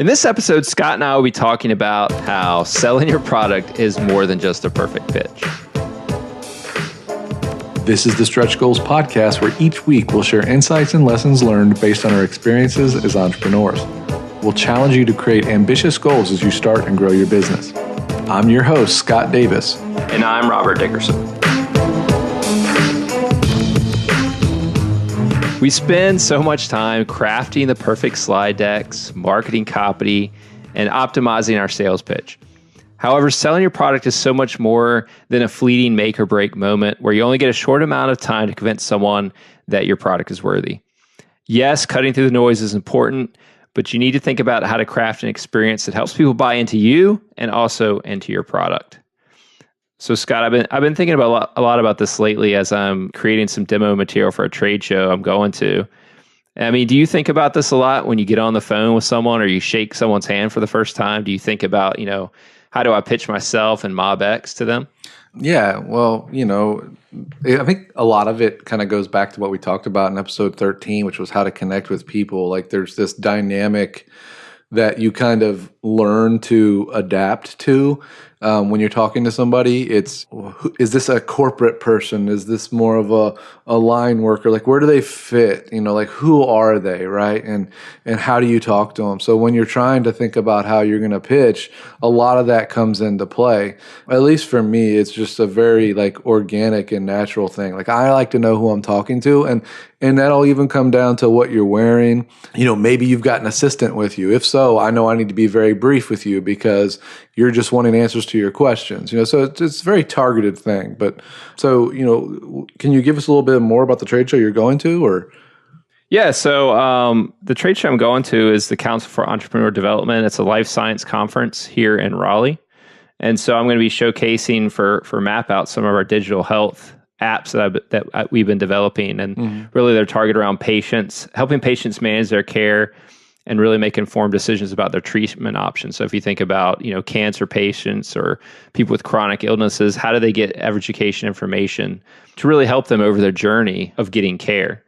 In this episode, Scott and I will be talking about how selling your product is more than just a perfect pitch. This is the Stretch Goals podcast, where each week we'll share insights and lessons learned based on our experiences as entrepreneurs. We'll challenge you to create ambitious goals as you start and grow your business. I'm your host, Scott Davis. And I'm Robert Dickerson. We spend so much time crafting the perfect slide decks, marketing copy, and optimizing our sales pitch. However, selling your product is so much more than a fleeting make or break moment where you only get a short amount of time to convince someone that your product is worthy. Yes, cutting through the noise is important, but you need to think about how to craft an experience that helps people buy into you and also into your product. So Scott, I've been thinking about a lot about this lately as I'm creating some demo material for a trade show I'm going to. I mean, do you think about this a lot when you get on the phone with someone or you shake someone's hand for the first time? Do you think about, how do I pitch myself and MobX to them? Yeah, well, I think a lot of it kind of goes back to what we talked about in episode 13, which was how to connect with people. Like there's this dynamic that you kind of learn to adapt to. When you're talking to somebody, is this a corporate person? Is this more of a line worker? Like, where do they fit? Like, who are they, right? And how do you talk to them? So when you're trying to think about how you're going to pitch, a lot of that comes into play. At least for me, it's just a very organic and natural thing. Like, I like to know who I'm talking to, and that'll even come down to what you're wearing. Maybe you've got an assistant with you. If so, I know I need to be very brief with you because you're just wanting answers to your questions. So it's a very targeted thing. But so, can you give us a little bit more about the trade show you're going to, or? Yeah, so the trade show I'm going to is the Council for Entrepreneur Development. It's a life science conference here in Raleigh. And so I'm going to be showcasing for MapOut some of our digital health apps that we've been developing, and really they're targeted around patients, helping patients manage their care and really make informed decisions about their treatment options. So if you think about, cancer patients or people with chronic illnesses, how do they get education information to really help them over their journey of getting care?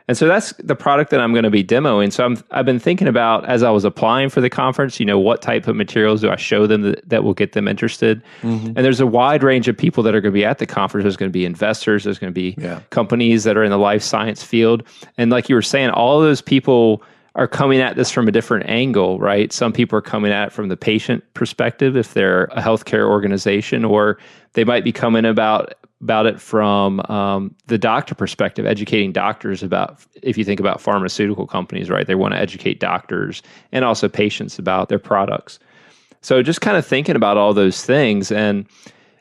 And so that's the product that I'm going to be demoing. So I've been thinking about, as I was applying for the conference, what type of materials do I show them that will get them interested? And there's a wide range of people that are going to be at the conference. There's going to be investors. There's going to be companies that are in the life science field. And like you were saying, all of those people are coming at this from a different angle, right? Some people are coming at it from the patient perspective if they're a healthcare organization, or they might be coming about it from the doctor perspective, educating doctors about, if you think about pharmaceutical companies, right? They want to educate doctors and also patients about their products. So just kind of thinking about all those things. And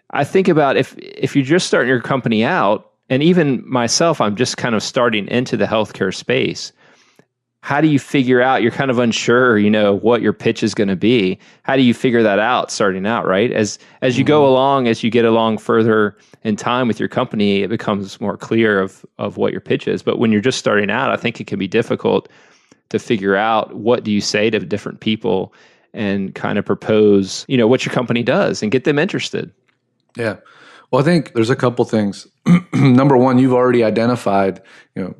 I think about if you're just starting your company out, and even myself, I'm just kind of starting into the healthcare space. How do you figure out, you're kind of unsure, what your pitch is going to be. How do you figure that out starting out, right? As you go along, as you get along further in time with your company, it becomes more clear of what your pitch is. But when you're just starting out, I think it can be difficult to figure out what do you say to different people and kind of propose, what your company does and get them interested. Yeah. Well, I think there's a couple things. Number one, you've already identified,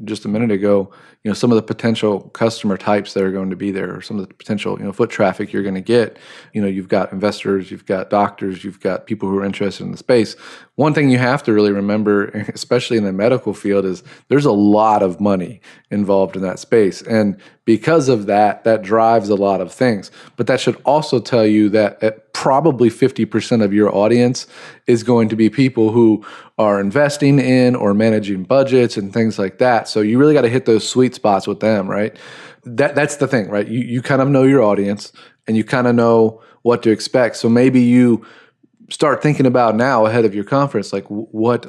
just a minute ago, some of the potential customer types that are going to be there, or some of the potential, foot traffic you're going to get. You've got investors, you've got doctors, you've got people who are interested in the space. One thing you have to really remember, especially in the medical field, is there's a lot of money involved in that space. And because of that, that drives a lot of things. But that should also tell you that probably 50% of your audience is going to be people who are investing in or managing budgets and things like that. So you really got to hit those sweet spots with them, right? That's the thing, right? You kind of know your audience and you kind of know what to expect. So maybe you start thinking about now ahead of your conference, like what's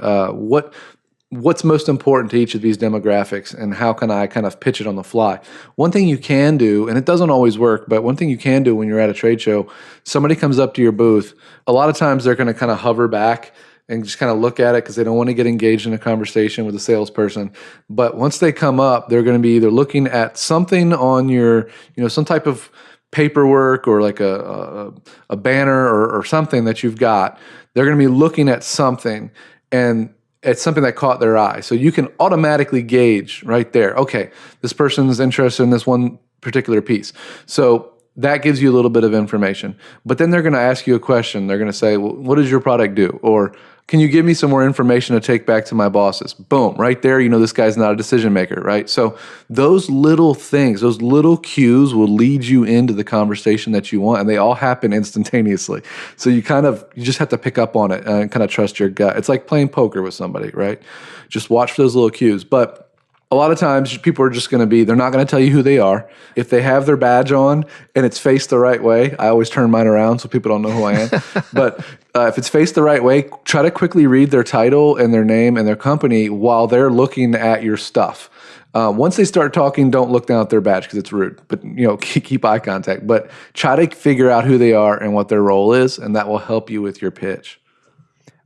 most important to each of these demographics and how can I kind of pitch it on the fly? One thing you can do, and it doesn't always work, but one thing you can do when you're at a trade show, somebody comes up to your booth, a lot of times they're going to kind of hover back and just kind of look at it because they don't want to get engaged in a conversation with a salesperson. But once they come up, they're going to be either looking at something on your, some type of paperwork or like a banner or something that you've got. They're going to be looking at something, and it's something that caught their eye. So you can automatically gauge right there, okay, this person is interested in this one particular piece. So that gives you a little bit of information. But then they're going to ask you a question. They're going to say, well, what does your product do? Or can you give me some more information to take back to my bosses? Boom, right there, this guy's not a decision maker, right? So those little things, those little cues will lead you into the conversation that you want, and they all happen instantaneously. So you just have to pick up on it and kind of trust your gut. It's like playing poker with somebody, right? Just watch for those little cues. But a lot of times people are just going to they're not going to tell you who they are. If they have their badge on and it's faced the right way, I always turn mine around so people don't know who I am. But if it's faced the right way, try to quickly read their title and their name and their company while they're looking at your stuff. Once they start talking, don't look down at their badge because it's rude. But keep eye contact. But try to figure out who they are and what their role is, and that will help you with your pitch.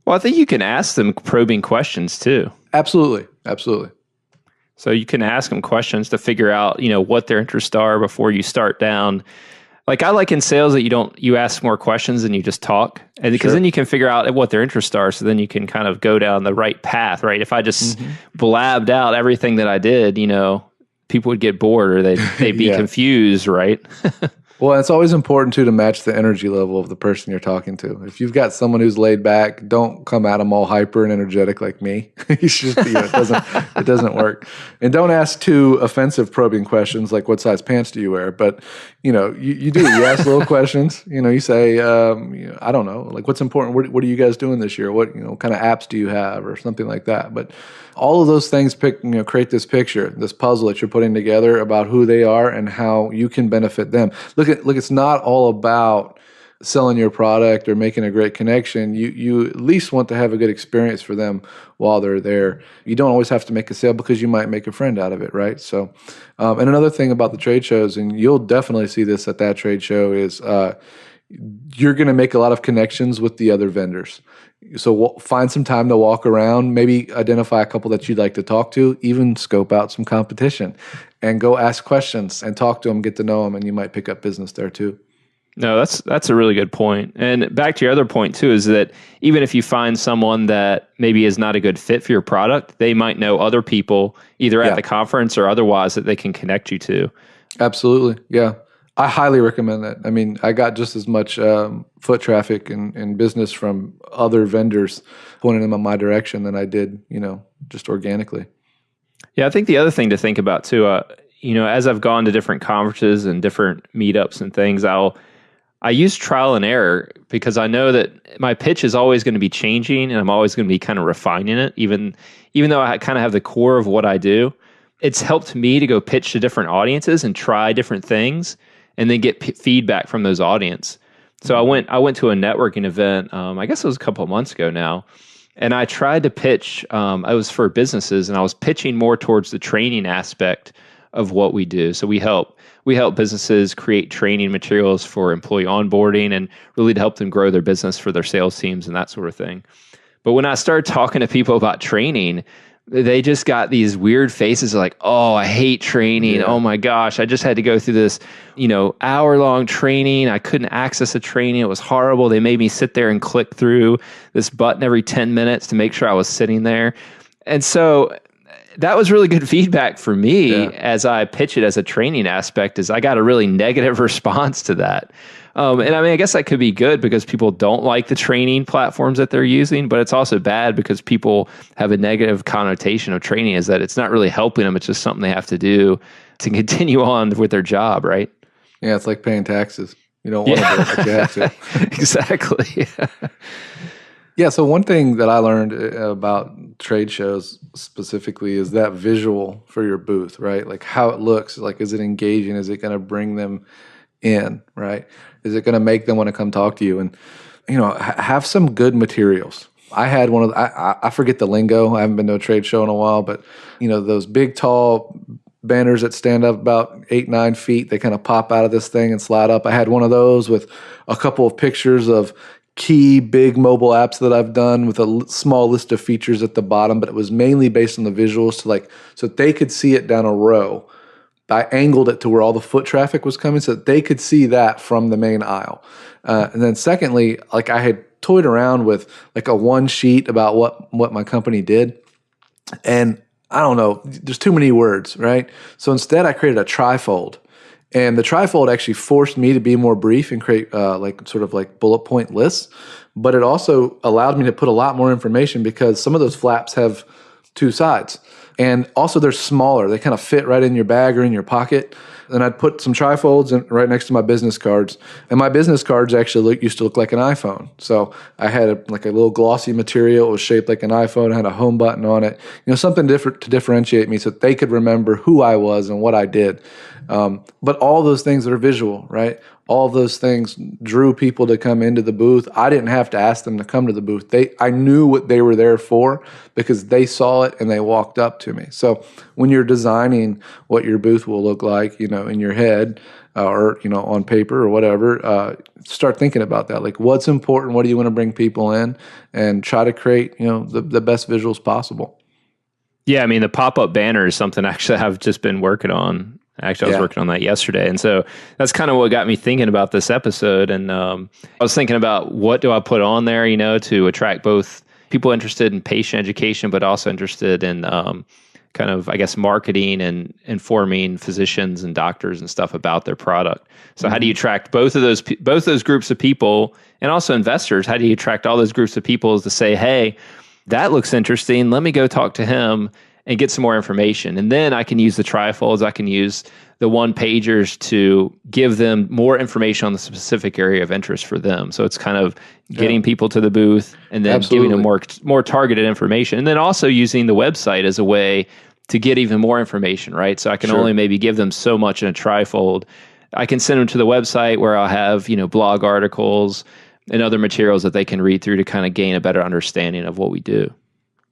Well, I think you can ask them probing questions too. Absolutely. So you can ask them questions to figure out, what their interests are before you start down. Like I like in sales that you ask more questions than you just talk, and because then you can figure out what their interests are. So then you can kind of go down the right path, right? If I just blabbed out everything that I did, people would get bored or they'd be confused, right? Well, it's always important to match the energy level of the person you're talking to. If you've got someone who's laid back, don't come at them all hyper and energetic like me. It doesn't work. And don't ask too offensive probing questions like what size pants do you wear? But you do. You ask little questions. You say, I don't know, like what's important. What are you guys doing this year? What kind of apps do you have or something like that? But all of those things create this picture, this puzzle that you're putting together about who they are and how you can benefit them. Look, it's not all about selling your product or making a great connection. You at least want to have a good experience for them while they're there. You don't always have to make a sale because you might make a friend out of it, right? So, and another thing about the trade shows, and you'll definitely see this at that trade show, is you're going to make a lot of connections with the other vendors. So find some time to walk around, maybe identify a couple that you'd like to talk to, even scope out some competition and go ask questions and talk to them, get to know them, and you might pick up business there too. No, that's a really good point. And back to your other point too, is that even if you find someone that maybe is not a good fit for your product, they might know other people either at the conference or otherwise that they can connect you to. Absolutely. Yeah. I highly recommend that. I mean, I got just as much foot traffic and business from other vendors pointing them in my direction than I did, just organically. Yeah, I think the other thing to think about too, as I've gone to different conferences and different meetups and things, I use trial and error because I know that my pitch is always going to be changing and I'm always going to be kind of refining it, even though I kind of have the core of what I do. It's helped me to go pitch to different audiences and try different things and then get feedback from those audience. So I went to a networking event, I guess it was a couple of months ago now, and I tried to pitch, I was for businesses, and I was pitching more towards the training aspect of what we do. So we help businesses create training materials for employee onboarding and really to help them grow their business for their sales teams and that sort of thing. But when I started talking to people about training, they just got these weird faces like, oh, I hate training. Yeah. Oh my gosh, I just had to go through this, hour-long training. I couldn't access the training. It was horrible. They made me sit there and click through this button every 10 minutes to make sure I was sitting there. And so that was really good feedback for me as I pitch it as a training aspect, is I got a really negative response to that. And I mean, I guess that could be good because people don't like the training platforms that they're using, but it's also bad because people have a negative connotation of training, is that it's not really helping them. It's just something they have to do to continue on with their job, right? Yeah, it's like paying taxes. You don't want to do it, but you have to. Exactly. Yeah, so one thing that I learned about trade shows specifically is that visual for your booth, right? Like how it looks, like is it engaging? Is it going to bring them in, right? Is it going to make them want to come talk to you? And, have some good materials. I had one of I forget the lingo. I haven't been to a trade show in a while, but, those big, tall banners that stand up about 8-9 feet, they kind of pop out of this thing and slide up. I had one of those with a couple of pictures of key big mobile apps that I've done with a small list of features at the bottom, but it was mainly based on the visuals so that they could see it down a row. I angled it to where all the foot traffic was coming so that they could see that from the main aisle. And then secondly, like I had toyed around with like a one sheet about what my company did. And I don't know, there's too many words, right? So instead I created a trifold. And the trifold actually forced me to be more brief and create like sort of like bullet point lists. But it also allowed me to put a lot more information because some of those flaps have two sides. And also they're smaller. They kind of fit right in your bag or in your pocket. And I'd put some trifolds right next to my business cards. And my business cards actually used to look like an iPhone. So I had like a little glossy material. It was shaped like an iPhone. I had a home button on it. Something different to differentiate me so that they could remember who I was and what I did. But all those things are visual, right? All those things drew people to come into the booth. I didn't have to ask them to come to the booth. I knew what they were there for because they saw it and they walked up to me. So when you're designing what your booth will look like, in your head or, on paper or whatever, start thinking about that. Like what's important? What do you want to bring people in? And try to create, the best visuals possible. Yeah, I mean, the pop-up banner is something actually I've just been working on. Actually, I was working on that yesterday. And so that's kind of what got me thinking about this episode. And I was thinking about what do I put on there, to attract both people interested in patient education, but also interested in kind of, I guess, marketing and informing physicians and doctors and stuff about their product. So how do you attract both those groups of people and also investors? How do you attract all those groups of people to say, hey, that looks interesting. Let me go talk to him and get some more information. And then I can use the trifolds. I can use the one-pagers to give them more information on the specific area of interest for them. So it's kind of getting people to the booth and then giving them more targeted information. And then also using the website as a way to get even more information, right? So I can only maybe give them so much in a trifold. I can send them to the website where I'll have, blog articles and other materials that they can read through to kind of gain a better understanding of what we do.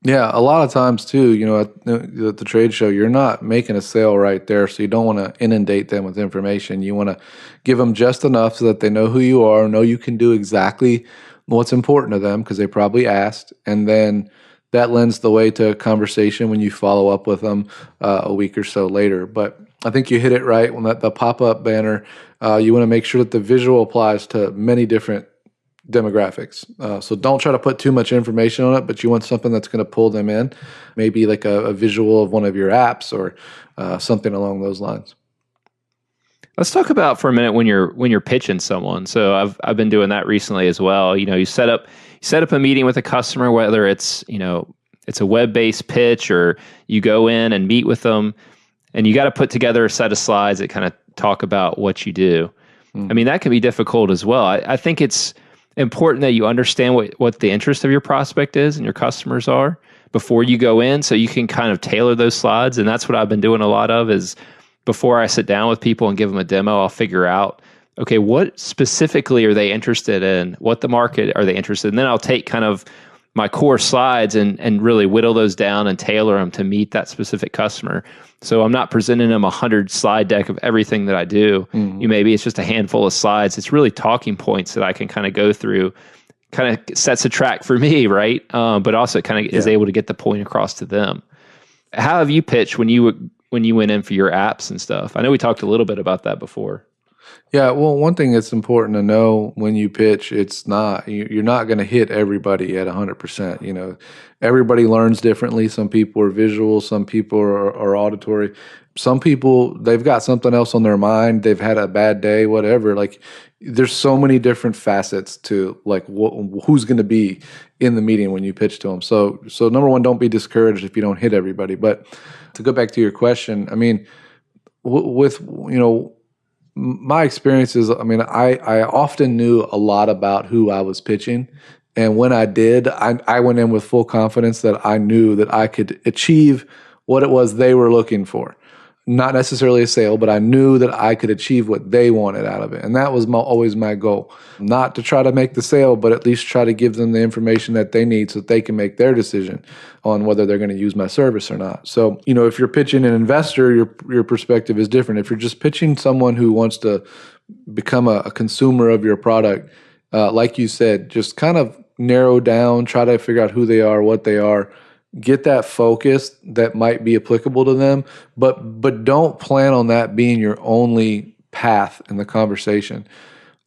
Yeah, a lot of times too, at the trade show, you're not making a sale right there, so you don't want to inundate them with information. You want to give them just enough so that they know who you are, know you can do exactly what's important to them because they probably asked, and then that lends the way to a conversation when you follow up with them a week or so later. But I think you hit it right when the pop-up banner, you want to make sure that the visual applies to many different demographics. So don't try to put too much information on it, but you want something that's going to pull them in, maybe like a visual of one of your apps or something along those lines. Let's talk about for a minute when you're pitching someone. So I've been doing that recently as well. You set up a meeting with a customer, whether it's it's a web-based pitch or you go in and meet with them, and you got to put together a set of slides that kind of talk about what you do. I mean, that can be difficult as well. I think it's important that you understand what the interest of your prospect is and your customers are before you go in, so you can kind of tailor those slides. And that's what I've been doing a lot of is before I sit down with people and give them a demo, I'll figure out, okay, what specifically are they interested in? What the market are they interested in? And then I'll take kind of my core slides and really whittle those down and tailor them to meet that specific customer. So I'm not presenting them 100 slide deck of everything that I do. Maybe it's just a handful of slides. It's really talking points that I can kind of go through, kind of sets a track for me, right? But also it kind of is able to get the point across to them. How have you pitched when you went in for your apps and stuff? I know we talked a little bit about that before. Yeah, well, one thing that's important to know when you pitch, you're not going to hit everybody at 100%. Everybody learns differently. Some people are visual, some people are auditory. Some people, they've got something else on their mind. They've had a bad day, whatever. Like, there's so many different facets to like who's going to be in the meeting when you pitch to them. So number one, don't be discouraged if you don't hit everybody. But to go back to your question, I mean, with my experiences, I mean, I often knew a lot about who I was pitching. And when I did, I went in with full confidence that I knew that I could achieve what it was they were looking for. Not necessarily a sale, but I knew that I could achieve what they wanted out of it. And that was always my goal. Not to try to make the sale, but at least try to give them the information that they need so that they can make their decision on whether they're going to use my service or not. So, if you're pitching an investor, your perspective is different. If you're just pitching someone who wants to become a consumer of your product, like you said, just kind of narrow down, try to figure out who they are, what they are, get that focus that might be applicable to them, but don't plan on that being your only path in the conversation.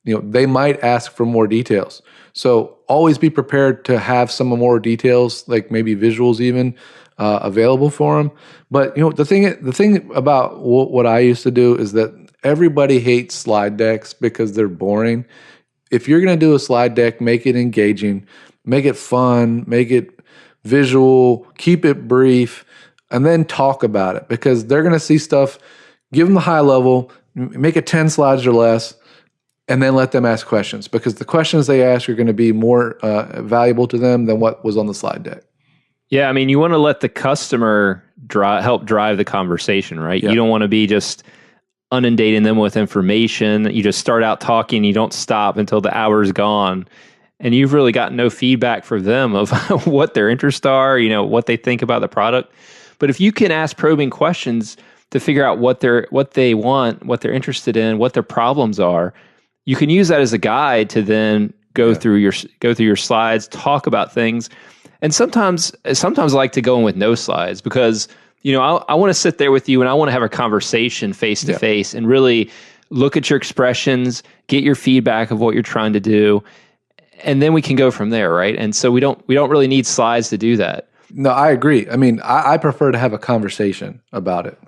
They might ask for more details. So always be prepared to have some more details, like maybe visuals even, available for them. But the thing about what I used to do is that everybody hates slide decks because they're boring. If you're going to do a slide deck, make it engaging, make it fun, make it visual, keep it brief, and then talk about it, because they're going to see stuff. Give them the high level, make it 10 slides or less, and then let them ask questions, because the questions they ask are going to be more valuable to them than what was on the slide deck. Yeah, I mean, you want to let the customer help drive the conversation, right? Yeah. You don't want to be just inundating them with information. You just start out talking, you don't stop until the hour's gone, and you've really got no feedback for them of what their interests are, what they think about the product. But if you can ask probing questions to figure out what they want, what they're interested in, what their problems are, you can use that as a guide to then go through your slides, talk about things. And sometimes I like to go in with no slides, because I want to sit there with you and I want to have a conversation face to face and really look at your expressions, get your feedback of what you're trying to do, and then we can go from there, right? And so we don't really need slides to do that. No, I agree. I mean, I prefer to have a conversation about it.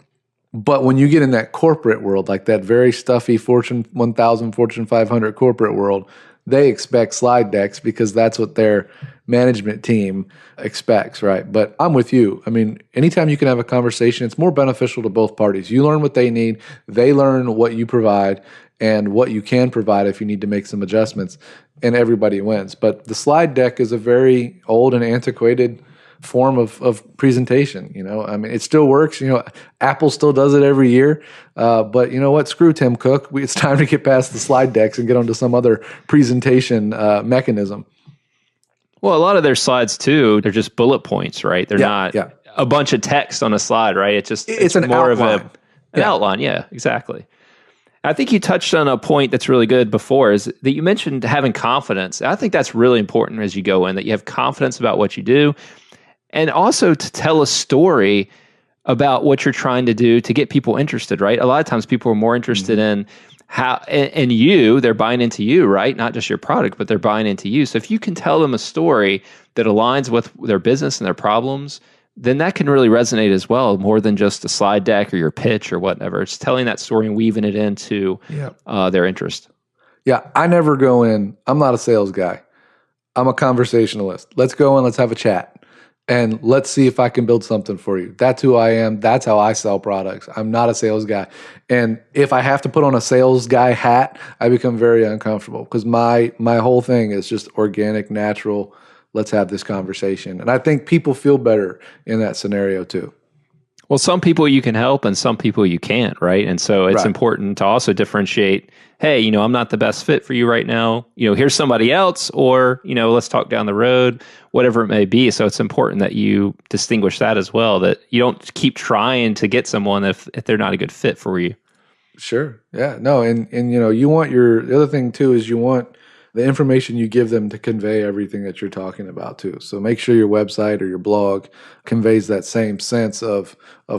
But when you get in that corporate world, like that very stuffy Fortune 1000, Fortune 500 corporate world, they expect slide decks because that's what their management team expects, right? But I'm with you. I mean, anytime you can have a conversation, it's more beneficial to both parties. You learn what they need, they learn what you provide and what you can provide if you need to make some adjustments, and everybody wins. But the slide deck is a very old and antiquated form of presentation. I mean, it still works. Apple still does it every year. But you know what? Screw Tim Cook. It's time to get past the slide decks and get onto some other presentation mechanism. Well, a lot of their slides too, they're just bullet points, right? They're not a bunch of text on a slide, right? It's an more outline. of an outline. Yeah, exactly. I think you touched on a point that's really good before, is that you mentioned having confidence. I think that's really important as you go in, that you have confidence about what you do. And also to tell a story about what you're trying to do to get people interested, right? A lot of times people are more interested in how, and they're buying into you, right? Not just your product, but they're buying into you. So if you can tell them a story that aligns with their business and their problems, then that can really resonate as well, more than just a slide deck or your pitch or whatever. It's telling that story and weaving it into their interest. Yeah, I never go in, I'm not a sales guy. I'm a conversationalist. Let's go in, let's have a chat. And let's see if I can build something for you. That's who I am. That's how I sell products. I'm not a sales guy. And if I have to put on a sales guy hat, I become very uncomfortable, because my whole thing is just organic, natural. Let's have this conversation. And I think people feel better in that scenario too. Well, some people you can help and some people you can't, right? And so it's important to also differentiate, hey, I'm not the best fit for you right now. Here's somebody else, or, let's talk down the road, whatever it may be. So it's important that you distinguish that as well, that you don't keep trying to get someone if they're not a good fit for you. Sure. Yeah. No. And you want the other thing too is you want the information you give them to convey everything that you're talking about too. So make sure your website or your blog conveys that same sense of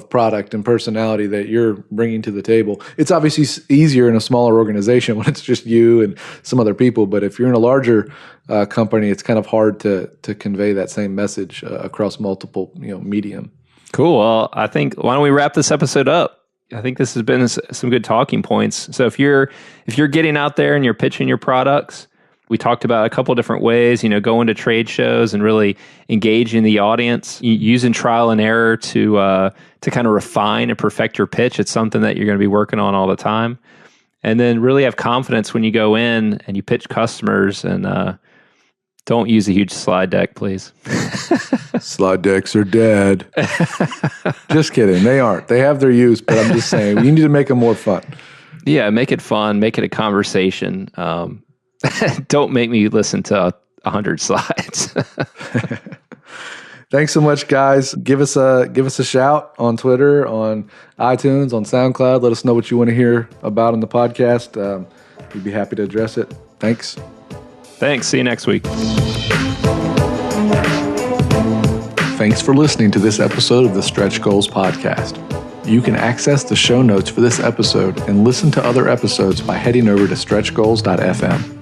product and personality that you're bringing to the table. It's obviously easier in a smaller organization when it's just you and some other people. But if you're in a larger company, it's kind of hard to convey that same message across multiple medium. Cool. Well, I think, why don't we wrap this episode up? I think this has been some good talking points. So if you're getting out there and you're pitching your products, we talked about a couple different ways, going to trade shows and really engaging the audience, using trial and error to kind of refine and perfect your pitch. It's something that you're going to be working on all the time. And then really have confidence when you go in and you pitch customers, and don't use a huge slide deck, please. Slide decks are dead. Just kidding. They aren't. They have their use, but I'm just saying we need to make them more fun. Yeah, make it fun. Make it a conversation. Don't make me listen to 100 slides. Thanks so much, guys. Give us a shout on Twitter, on iTunes, on SoundCloud. Let us know what you want to hear about in the podcast. We'd be happy to address it. Thanks. Thanks. See you next week. Thanks for listening to this episode of the Stretch Goals Podcast. You can access the show notes for this episode and listen to other episodes by heading over to stretchgoals.fm.